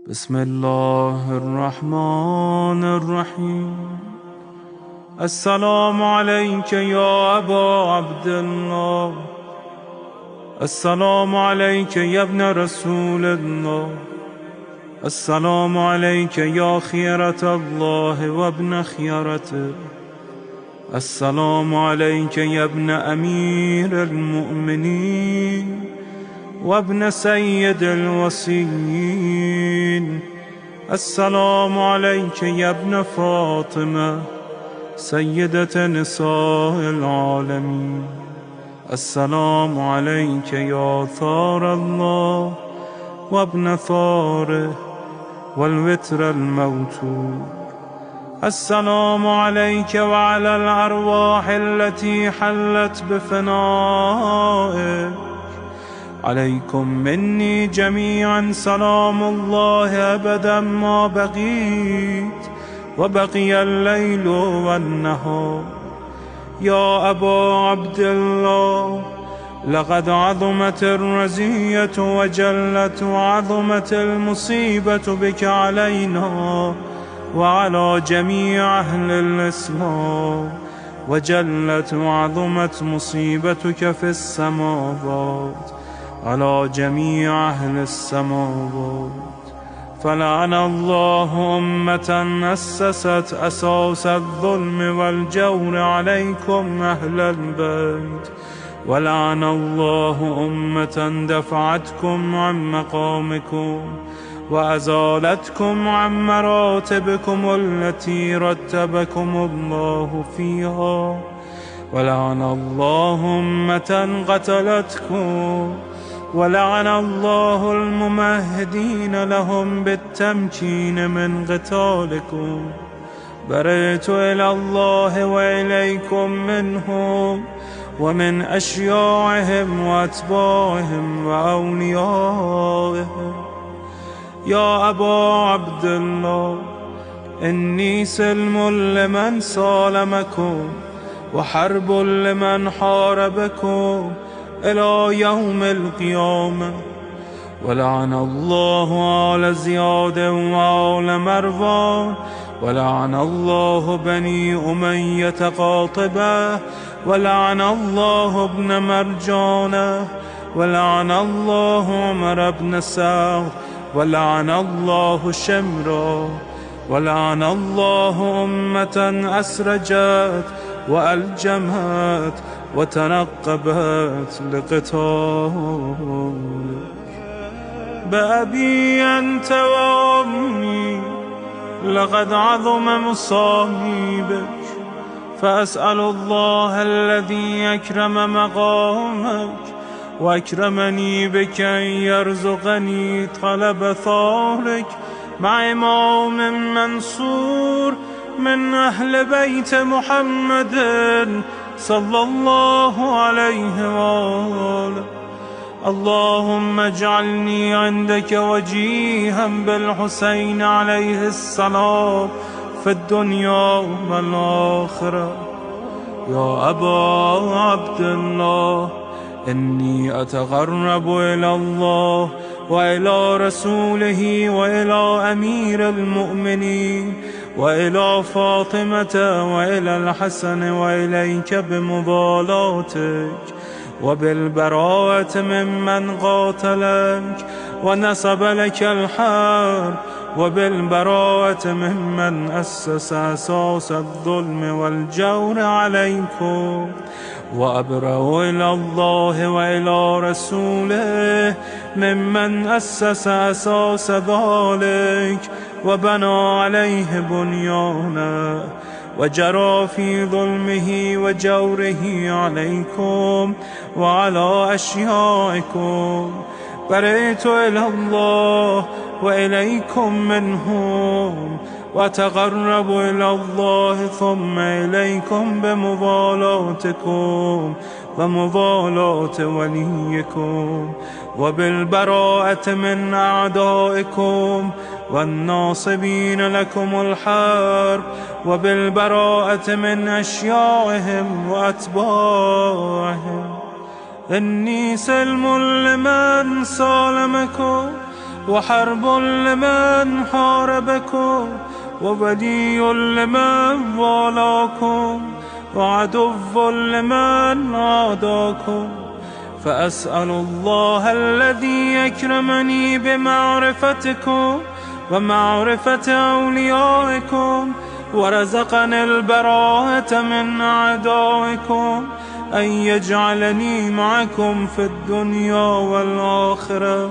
بسم الله الرحمن الرحيم. السلام عليك يا أبا عبد الله، السلام عليك يا ابن رسول الله، السلام عليك يا خيرة الله وابن خيرته، السلام عليك يا ابن أمير المؤمنين وابن سيد الوصيين، السلام عليك يا ابن فاطمة سيدة نساء العالمين، السلام عليك يا ثار الله وابن ثاره والوتر الموتور، السلام عليك وعلى الأرواح التي حلت بفنائك، عليكم مني جميعا سلام الله أبدا ما بقيت وبقي الليل والنهار. يا أبا عبد الله، لقد عظمت الرزية وجلت وعظمت المصيبة بك علينا وعلى جميع أهل الإسلام، وجلت وعظمت مصيبتك في السماوات على جميع أهل السماوات. فلعن الله أمة أسست أساس الظلم والجور عليكم أهل البيت، ولعن الله أمة دفعتكم عن مقامكم وأزالتكم عن مراتبكم التي رتبكم الله فيها، ولعن الله أمة قتلتكم، ولعن الله الممهدين لهم بالتمكين من قتالكم. برئت إلى الله وإليكم منهم ومن أشياعهم وأتباعهم وأوليائهم. يا أبا عبد الله، إني سلم لمن سالمكم وحرب لمن حاربكم إلى يوم القيامة. ولعن الله آل زياد وآل مروان، ولعن الله بني أمية قاطبة، ولعن الله ابن مرجانة، ولعن الله عمر بن سعد، ولعن الله شمرا، ولعن الله أمة أسرجت وألجمت وتنقبت لقتالك. بأبي أنت وأمي لقد عظم مصائبك، فأسأل الله الذي أكرم مقامك وأكرمني بك أن يرزقني طلب ثارك مع إمام منصور من أهل بيت محمد صلى الله عليه وآله. اللهم اجعلني عندك وجيها بالحسين عليه السلام في الدنيا والآخرة. يا أبا عبد الله، إني أتقرب إلى الله وإلى رسوله وإلى أمير المؤمنين وإلى فاطمة وإلى الحسن وإليك بمضالاتك وبالبراءة ممن قاتلك ونسب لك الحرب، وبالبراءة ممن أسس أساس الظلم والجور عليكم. وأبرأ إلى الله وإلى رسوله ممن أسس أساس ذلك وبنى عليه بنيانا وجرى في ظلمه وجوره عليكم وعلى أشيائكم. برئت إلى الله وإليكم منهم، وتقرب إلى الله ثم إليكم بمضالاتكم ومضالاة وليكم، وبالبراءة من أعدائكم والناصبين لكم الحرب، وبالبراءة من أشياعهم وأتباعهم. إني سلم لمن سالمكم، وحرب لمن حاربكم، وولي لمن والاكم، وعدو لمن عاداكم. فأسأل الله الذي يكرمني بمعرفتكم ومعرفة أوليائكم، ورزقني البراءة من أعدائكم، أن يجعلني معكم في الدنيا والآخرة،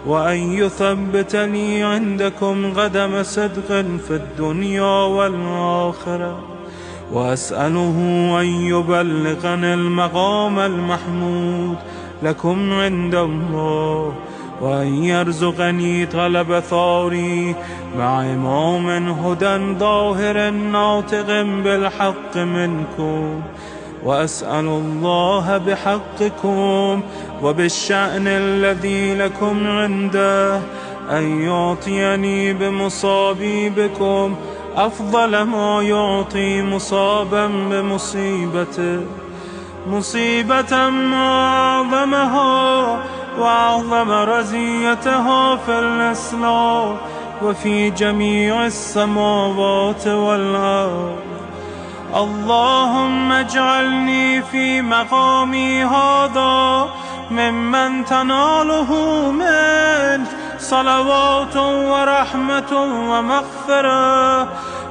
وأن يثبتني عندكم قدم صدق في الدنيا والآخرة. وأسأله أن يبلغني المقام المحمود لكم عند الله، وأن يرزقني طلب ثاري مع إمام هدى ظاهر ناطق بالحق منكم. وأسأل الله بحقكم وبالشأن الذي لكم عنده أن يعطيني بمصابي بكم أفضل ما يعطي مصابا بمصيبته، مصيبة ما أعظمها وأعظم رزيتها في الإسلام وفي جميع السماوات والأرض. اللهم اجعلني في مقامي هذا ممن تناله منك صلوات ورحمة ومغفرة.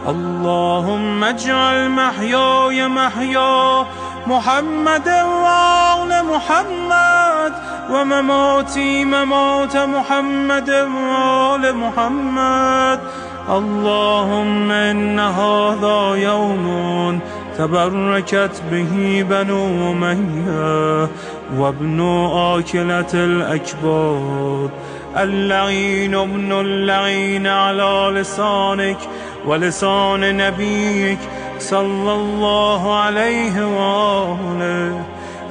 اللهم اجعل محياي محيا محمد وآل محمد، ومماتي ممات محمد وآل محمد. اللهم إن هذا يوم تبركت به بنو أمية وابن آكلة الأكباد، اللعين ابن اللعين على لسانك ولسان نبيك صلى الله عليه وآله،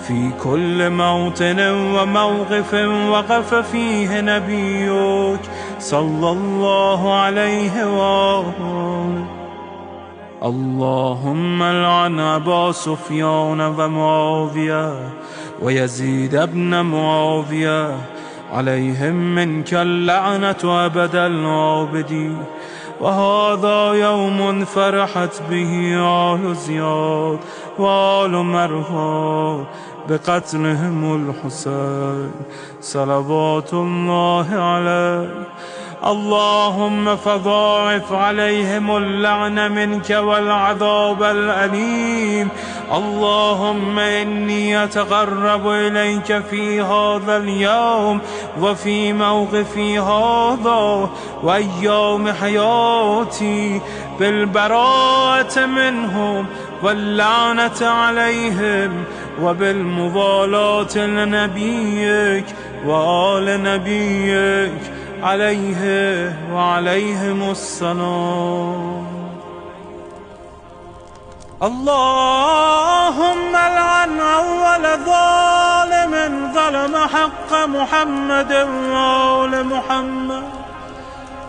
في كل موطن وموقف وقف فيه نبيك صلى الله عليه وآله. اللهم لعن أبا سفيان ومعاوية ويزيد بن معاوية، عليهم منك اللعنة أبد الآبدين. وهذا يوم فرحت به آل زياد وآل مروان بقتلهم الحسين صلوات الله عليه. اللهم فضاعف عليهم اللعن منك والعذاب الأليم. اللهم إني أتقرب إليك في هذا اليوم وفي موقفي هذا وأيام حياتي بالبراءة منهم واللعنة عليهم، وبالموالاة لنبيك وآل نبيك عليه وعليهم السلام. اللهم لعن أول ظالم ظلم حق محمد وآل محمد،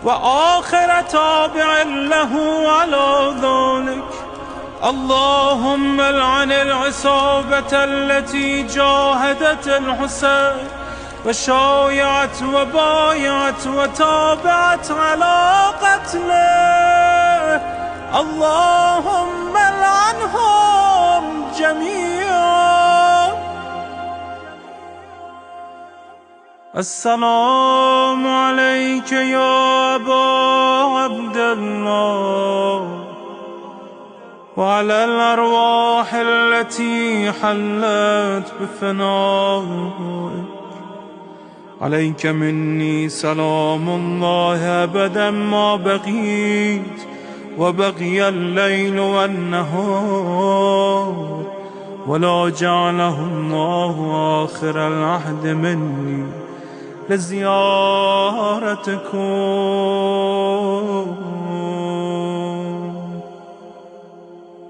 وآخر تابع له على ذلك. اللهم لعن العصابة التي جاهدت الحسين وشايعت وبايعت وتابعت على قتله. اللهم لعنهم جميعا. السلام عليك يا أبا عبد الله، وعلى الأرواح التي حلت بفنائك. عليك مني سلام الله أبدا ما بقيت وبقي الليل والنهار، ولا جعله الله آخر العهد مني لزيارتكم.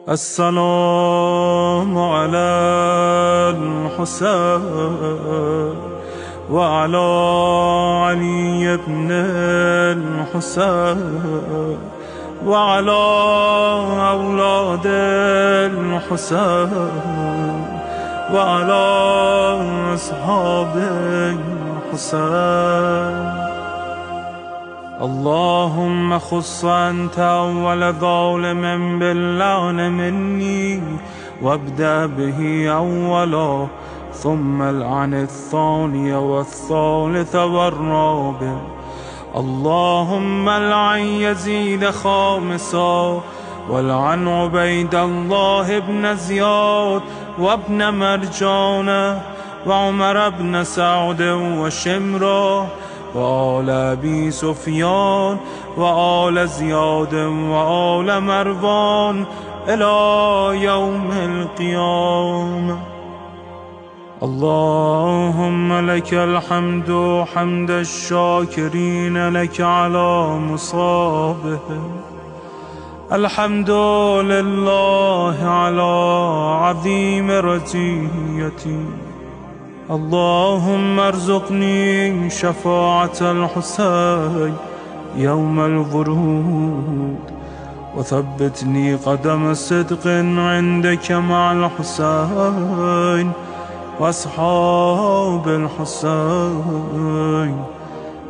السلام على الحسين وعلى علي بن الحسين وعلى أولاد الحسين وعلى أصحاب الحسين. اللهم خص أنت أول ظالم باللعن مني، وابدأ به أولا، ثم العن الثاني والثالث والرابع. اللهم العن يزيد خامسا، والعن عبيد الله بن زياد وابن مرجان وعمر بن سعد وشمرة وآل أبي سفيان وآل زياد وآل مروان إلى يوم القيامة. اللهم لك الحمد حمد الشاكرين لك على مصابه. الحمد لله على عظيم رزيتي. اللهم ارزقني شفاعة الحسين يوم الورود، وثبتني قدم صدق عندك مع الحسين وأصحاب الحسين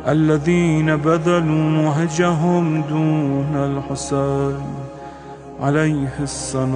الذين بذلوا وهجهم دون الحسين عليه السلام.